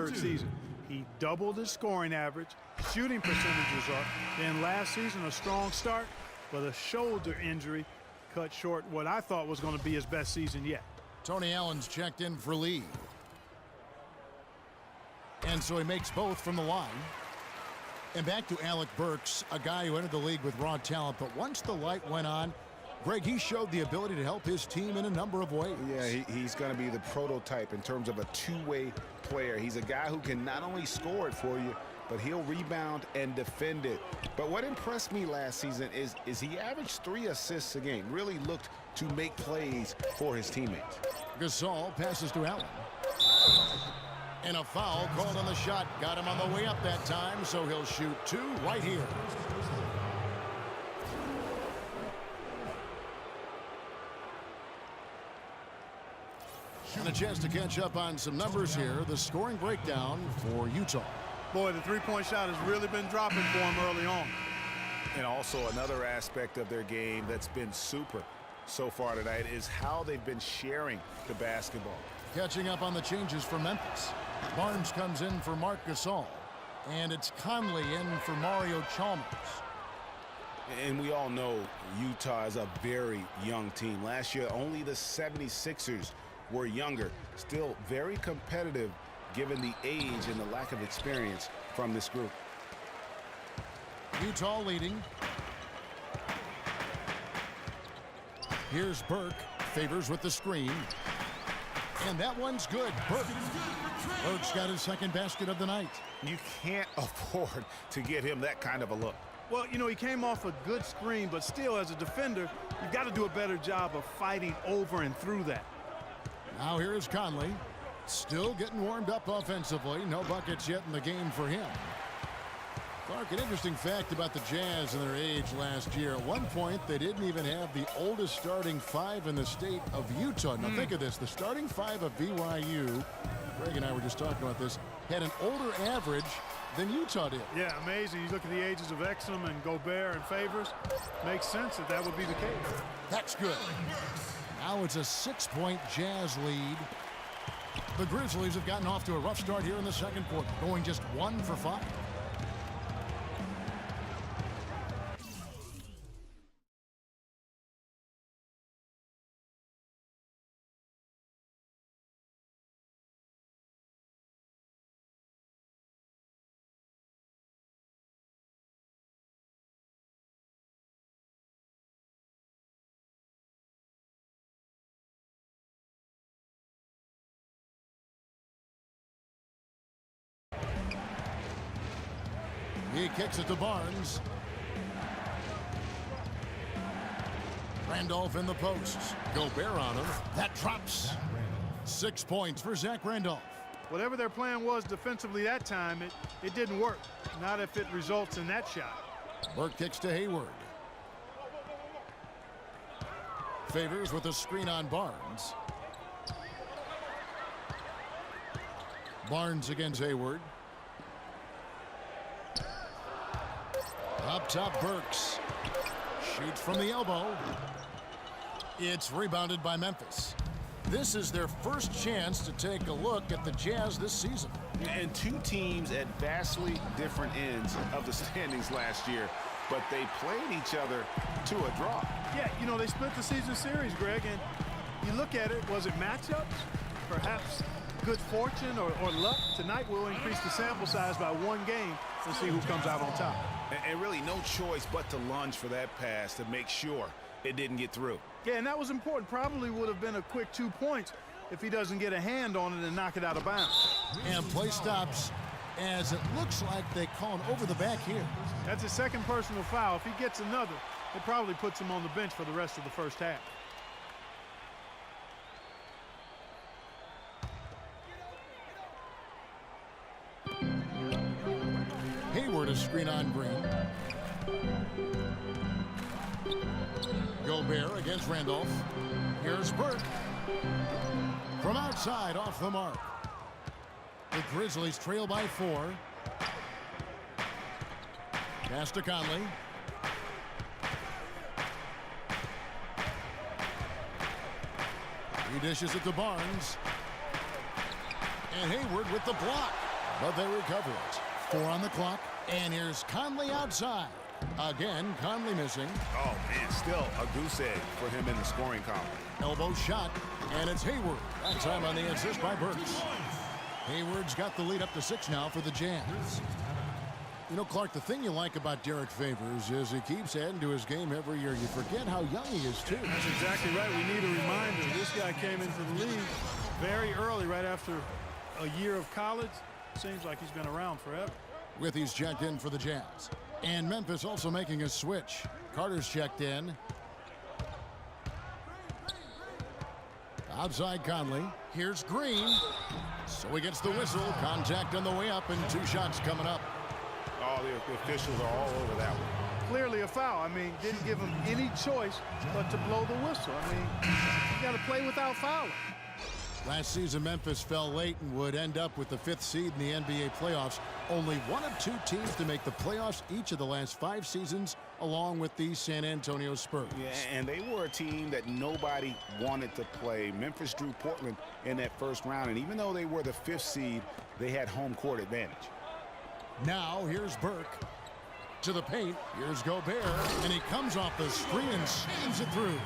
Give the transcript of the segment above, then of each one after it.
third season. He doubled his scoring average, shooting percentages up. Then last season, a strong start, but a shoulder injury cut short what I thought was going to be his best season yet. Tony Allen's checked in for Lee. And so he makes both from the line. And back to Alec Burks, a guy who entered the league with raw talent, but once the light went on, Greg, he showed the ability to help his team in a number of ways. Yeah, he's going to be the prototype in terms of a two-way player. He's a guy who can not only score it for you, but he'll rebound and defend it. But what impressed me last season is he averaged 3 assists a game, really looked to make plays for his teammates. Gasol passes to Allen. And a foul called on the shot. Got him on the way up that time, so he'll shoot 2 right here. And a chance to catch up on some numbers here. The scoring breakdown for Utah. Boy, the three-point shot has really been dropping for him early on. And also another aspect of their game that's been super so far tonight is how they've been sharing the basketball. Catching up on the changes for Memphis. Barnes comes in for Marc Gasol. And it's Conley in for Mario Chalmers. And we all know Utah is a very young team. Last year, only the 76ers were younger. Still very competitive given the age and the lack of experience from this group. Utah leading. Here's Burke. Favors with the screen. And that one's good. Burke's got his second basket of the night. You can't afford to get him that kind of a look. Well, you know, he came off a good screen, but still, as a defender, you've got to do a better job of fighting over and through that. Now here is Conley. Still getting warmed up offensively. No buckets yet in the game for him. Clark, an interesting fact about the Jazz and their age last year. At one point, they didn't even have the oldest starting 5 in the state of Utah. Now think of this. The starting 5 of BYU, Greg and I were just talking about this, had an older average than Utah did. Yeah, amazing. You look at the ages of Exum and Gobert and Favors. Makes sense that that would be the case. That's good. Now it's a 6-point Jazz lead. The Grizzlies have gotten off to a rough start here in the second quarter, going just 1 for 5. He kicks it to Barnes. Randolph in the posts. Gobert on him. That drops. 6 points for Zach Randolph. Whatever their plan was defensively that time, it didn't work. Not if it results in that shot. Burke kicks to Hayward. Favors with a screen on Barnes. Barnes against Hayward. Up top, Burks. Shoots from the elbow. It's rebounded by Memphis. This is their first chance to take a look at the Jazz this season. And 2 teams at vastly different ends of the standings last year, but they played each other to a draw. Yeah, you know, they split the season series, Greg, and you look at it, was it matchups? Perhaps good fortune or luck? Tonight we'll increase the sample size by 1 game and see who comes out on top. And really no choice but to lunge for that pass to make sure it didn't get through. Yeah, and that was important. Probably would have been a quick 2 points if he doesn't get a hand on it and knock it out of bounds. And play stops as it looks like they call him over the back here. That's his second personal foul. If he gets another, it probably puts him on the bench for the rest of the first half. Hayward, a screen on Green. Gobert against Randolph. Here's Burke. From outside, off the mark. The Grizzlies trail by 4. Pass to Conley. He dishes it to Barnes. And Hayward with the block. but they recover it. 4 on the clock, and here's Conley outside. Again, Conley missing. Oh, man, still a goose egg for him in the scoring column. Elbow shot, and it's Hayward. That time on the assist by Burks. Hayward's got the lead up to 6 now for the Jazz. You know, Clark, the thing you like about Derek Favors is he keeps adding to his game every year. You forget how young he is, too. That's exactly right. We need a reminder. This guy came into the league very early, right after a year of college. Seems like he's been around forever. Withy's checked in for the Jazz. And Memphis also making a switch. Carter's checked in. Outside Conley. Here's Green. So he gets the whistle. Contact on the way up, and 2 shots coming up. Oh, the officials are all over that one. Clearly a foul. I mean, didn't give him any choice but to blow the whistle. I mean, you got to play without fouling. Last season, Memphis fell late and would end up with the 5th seed in the NBA playoffs. Only one of 2 teams to make the playoffs each of the last 5 seasons, along with the San Antonio Spurs. Yeah, and they were a team that nobody wanted to play. Memphis drew Portland in that first round, and even though they were the 5th seed, they had home court advantage. Now, here's Burke. To the paint. Here's Gobert, and he comes off the screen and slams it through.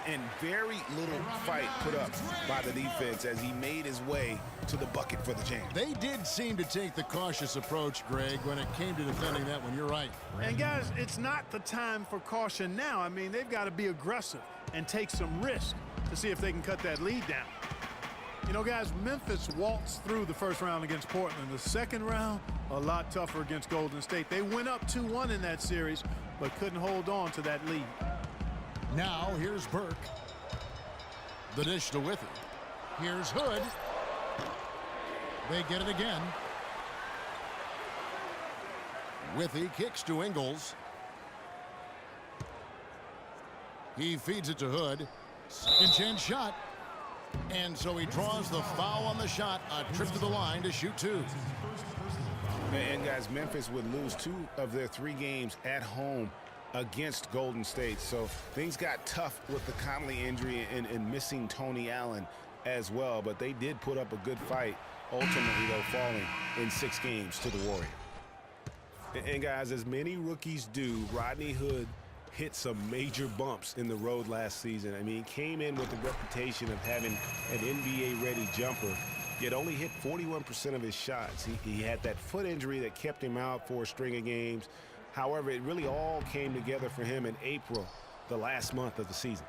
And very little fight put up by the defense as he made his way to the bucket for the Jazz. They did seem to take the cautious approach, Greg, when it came to defending that one. You're right. And, guys, it's not the time for caution now. I mean, they've got to be aggressive and take some risk to see if they can cut that lead down. You know, guys, Memphis waltzed through the first round against Portland. The second round, a lot tougher against Golden State. They went up 2-1 in that series, but couldn't hold on to that lead. Now, here's Burke. The dish to Withy. Here's Hood. They get it again. Withy kicks to Ingles. He feeds it to Hood. Second chance shot. And so he draws the foul on the shot. A trip to the line to shoot 2. And, guys, Memphis would lose 2 of their 3 games at home against Golden State. So things got tough with the Conley injury and missing Tony Allen as well. But they did put up a good fight, ultimately, though, falling in 6 games to the Warriors. And, guys, as many rookies do, Rodney Hood hit some major bumps in the road last season. I mean, he came in with the reputation of having an NBA-ready jumper, yet only hit 41% of his shots. He had that foot injury that kept him out for a string of games. However, it really all came together for him in April, the last month of the season.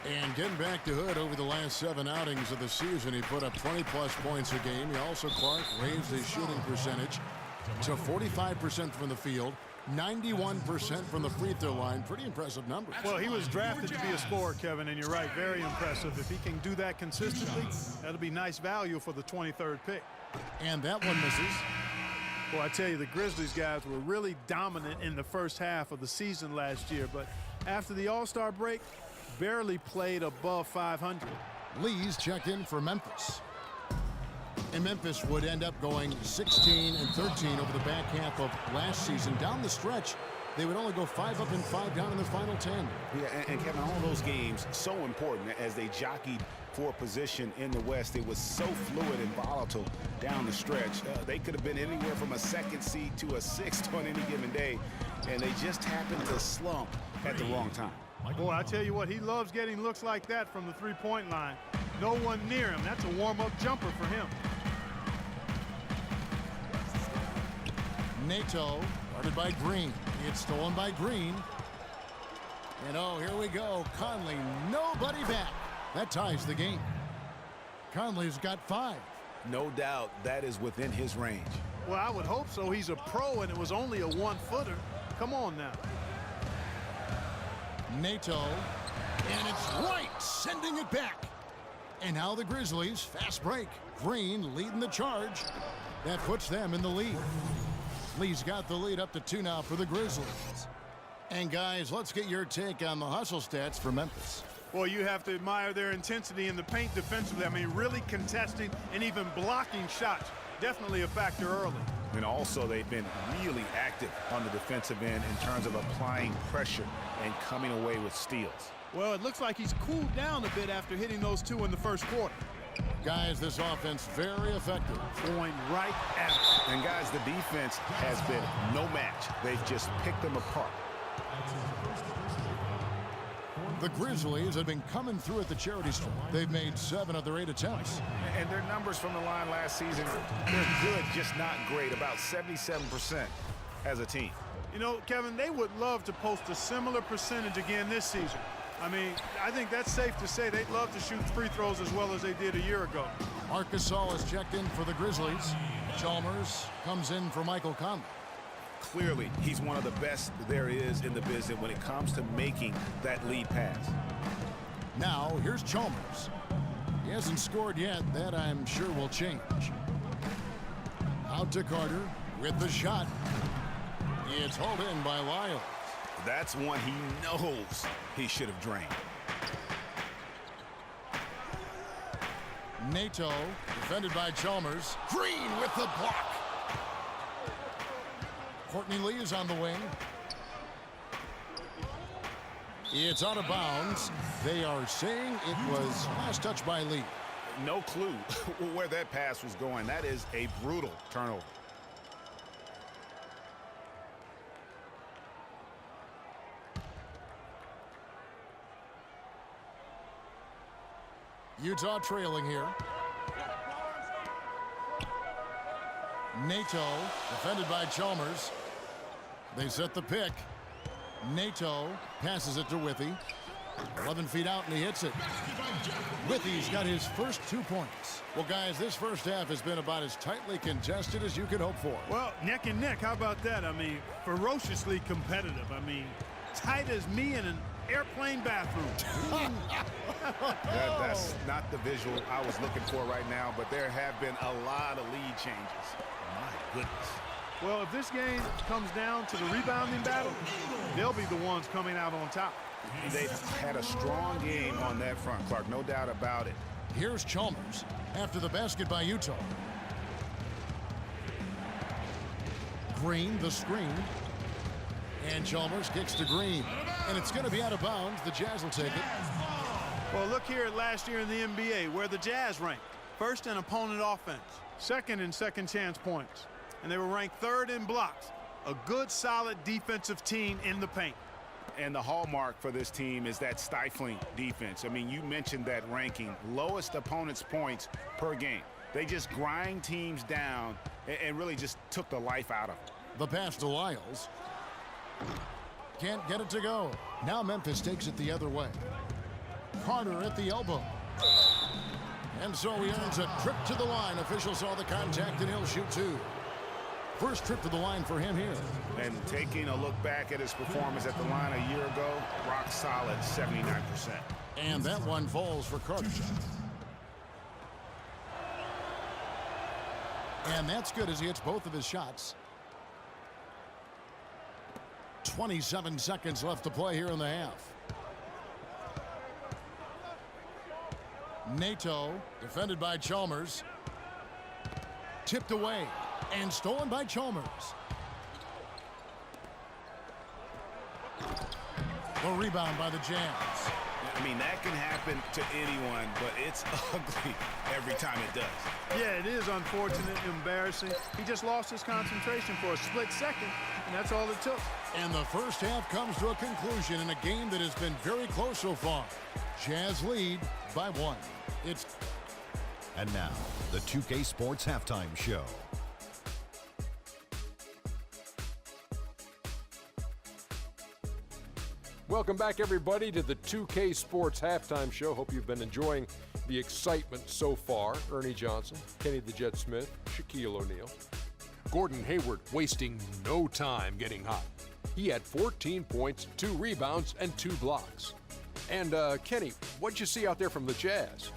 And getting back to Hood, over the last 7 outings of the season, he put up 20-plus points a game. He also, Clark, raised his shooting percentage to 45% from the field, 91% from the free throw line. Pretty impressive numbers. Well, he was drafted to be a scorer, Kevin, and you're right, very impressive. If he can do that consistently, that'll be nice value for the 23rd pick. And that one misses. Well, I tell you, the Grizzlies guys were really dominant in the first half of the season last year, but after the All-Star break, barely played above 500. Lee's checked in for Memphis. And Memphis would end up going 16-13 over the back half of last season. Down the stretch, they would only go 5 up and 5 down in the final 10. Yeah, and Kevin, all those games so important as they jockeyed for position in the West. It was so fluid and volatile down the stretch. They could have been anywhere from a 2nd seed to a 6th on any given day, and they just happened to slump at the wrong time. Boy, I tell you what, he loves getting looks like that from the three-point line. No one near him. That's a warm-up jumper for him. Nato, guarded by Green. It's stolen by Green. And oh, here we go. Conley, nobody back. That ties the game. Conley's got 5. No doubt that is within his range. Well, I would hope so. He's a pro, and it was only a 1-footer. Come on now. Nato, and it's right, sending it back. And now the Grizzlies, fast break. Green leading the charge. That puts them in the lead. Lee's got the lead up to 2 now for the Grizzlies. And guys, let's get your take on the hustle stats for Memphis. Well, you have to admire their intensity in the paint defensively. I mean, really contesting and even blocking shots. Definitely a factor early. And also, they've been really active on the defensive end in terms of applying pressure and coming away with steals. Well, it looks like he's cooled down a bit after hitting those 2 in the first quarter. Guys, this offense very effective. Going right at it. And guys, the defense has been no match. They've just picked them apart. The Grizzlies have been coming through at the charity stripe. They've made 7 of their 8 attempts. And their numbers from the line last season, they're good, just not great. About 77% as a team. You know, Kevin, they would love to post a similar percentage again this season. I mean, I think that's safe to say they'd love to shoot free throws as well as they did a year ago. Arkansas has checked in for the Grizzlies. Chalmers comes in for Michael Conley. Clearly, he's one of the best there is in the business when it comes to making that lead pass. Now, here's Chalmers. He hasn't scored yet. That, I'm sure, will change. Out to Carter with the shot. It's hauled in by Lyles. That's one he knows he should have drained. Nato, defended by Chalmers. Green with the block. Courtney Lee is on the wing. It's out of bounds. They are saying it was last touch by Lee. No clue where that pass was going. That is a brutal turnover. Utah trailing here. Nato, defended by Chalmers. They set the pick. Nato passes it to Withy. 11 feet out, and he hits it. Withy's got his first 2 points. Well, guys, this first half has been about as tightly contested as you could hope for. Well, neck and neck, how about that? I mean, ferociously competitive. I mean, tight as me in an airplane bathroom. That's not the visual I was looking for right now, but there have been a lot of lead changes. My goodness. Well, if this game comes down to the rebounding battle, they'll be the ones coming out on top. They've had a strong game on that front, Clark, no doubt about it. Here's Chalmers after the basket by Utah. Green, the screen. And Chalmers kicks to Green. And it's going to be out of bounds. The Jazz will take it. Well, look here at last year in the NBA, where the Jazz ranked. First in opponent offense, second in second chance points. And they were ranked third in blocks. A good, solid defensive team in the paint. And the hallmark for this team is that stifling defense. I mean, you mentioned that ranking. Lowest opponent's points per game. They just grind teams down and really just took the life out of them. The pass to Lyles. Can't get it to go. Now Memphis takes it the other way. Carter at the elbow. And so he earns a trip to the line. Officials saw the contact, and he'll shoot 2. First trip to the line for him here. And taking a look back at his performance at the line a year ago, rock solid, 79%. And that one falls for Carter. And that's good as he hits both of his shots. 27 seconds left to play here in the half. Nato, defended by Chalmers. Tipped away and stolen by Chalmers. The rebound by the Jazz. I mean, that can happen to anyone, but it's ugly every time it does. Yeah, it is unfortunate, embarrassing. He just lost his concentration for a split second, and that's all it took. And the first half comes to a conclusion in a game that has been very close so far. Jazz lead by 1. And now, the 2K Sports Halftime Show. Welcome back, everybody, to the 2K Sports Halftime Show. Hope you've been enjoying the excitement so far. Ernie Johnson, Kenny the Jet Smith, Shaquille O'Neal. Gordon Hayward wasting no time getting hot. He had 14 points, 2 rebounds, and 2 blocks. And, Kenny, what'd you see out there from the Jazz?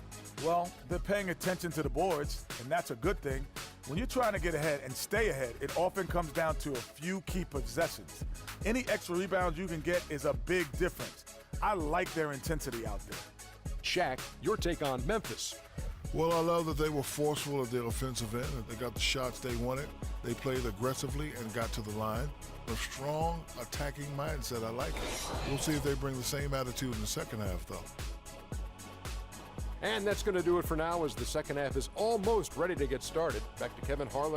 Well, they're paying attention to the boards, and that's a good thing. When you're trying to get ahead and stay ahead, it often comes down to a few key possessions. Any extra rebounds you can get is a big difference. I like their intensity out there. Shaq, your take on Memphis. Well, I love that they were forceful at their offensive end. They got the shots they wanted. They played aggressively and got to the line. A strong attacking mindset. I like it. We'll see if they bring the same attitude in the second half, though. And that's going to do it for now as the second half is almost ready to get started. Back to Kevin Harlan.